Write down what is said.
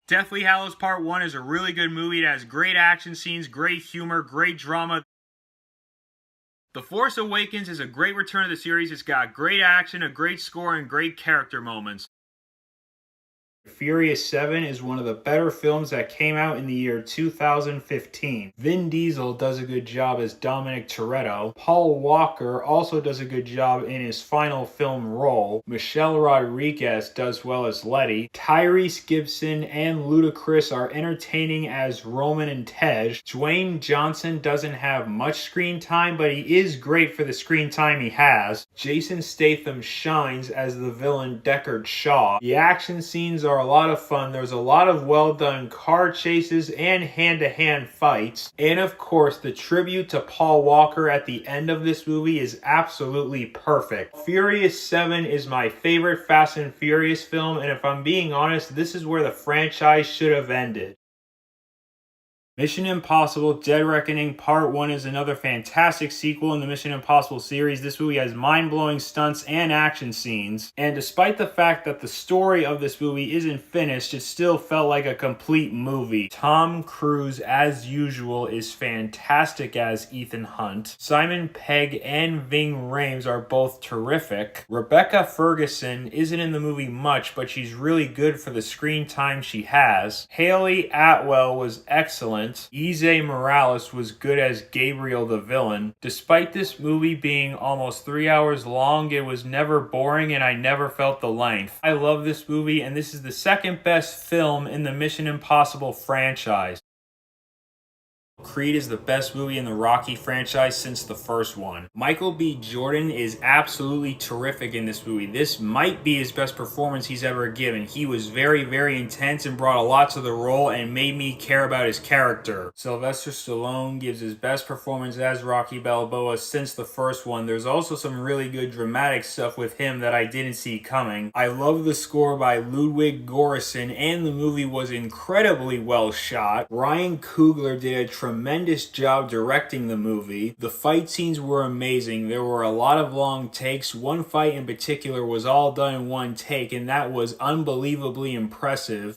Deathly Hallows Part 1 is a really good movie. It has great action scenes, great humor, great drama. The Force Awakens is a great return to the series. It's got great action, a great score, and great character moments. Furious 7 is one of the better films that came out in the year 2015. Vin Diesel does a good job as Dominic Toretto. Paul Walker also does a good job in his final film role. Michelle Rodriguez does well as Letty. Tyrese Gibson and Ludacris are entertaining as Roman and Tej. Dwayne Johnson doesn't have much screen time, but he is great for the screen time he has. Jason Statham shines as the villain Deckard Shaw. The action scenes are a lot of fun. There's a lot of well done car chases and hand-to-hand fights. And of course, the tribute to Paul Walker at the end of this movie is absolutely perfect. Furious 7 is my favorite Fast and Furious film, and if I'm being honest, this is where the franchise should have ended. Mission Impossible Dead Reckoning Part 1 is another fantastic sequel in the Mission Impossible series. This movie has mind-blowing stunts and action scenes, and despite the fact that the story of this movie isn't finished, it still felt like a complete movie. Tom Cruise, as usual, is fantastic as Ethan Hunt. Simon Pegg and Ving Rhames are both terrific. Rebecca Ferguson isn't in the movie much, but she's really good for the screen time she has. Haley Atwell was excellent. Eze Morales was good as Gabriel the villain. Despite this movie being almost 3 hours long, it was never boring and I never felt the length. I love this movie, and this is the second best film in the Mission Impossible franchise. Creed is the best movie in the Rocky franchise since the first one. Michael B. Jordan is absolutely terrific in this movie. This might be his best performance he's ever given. He was very, very intense and brought a lot to the role and made me care about his character. Sylvester Stallone gives his best performance as Rocky Balboa since the first one. There's also some really good dramatic stuff with him that I didn't see coming. I love the score by Ludwig Göransson, and the movie was incredibly well shot. Ryan Coogler did a tremendous job directing the movie. The fight scenes were amazing. There were a lot of long takes. One fight in particular was all done in one take, and that was unbelievably impressive.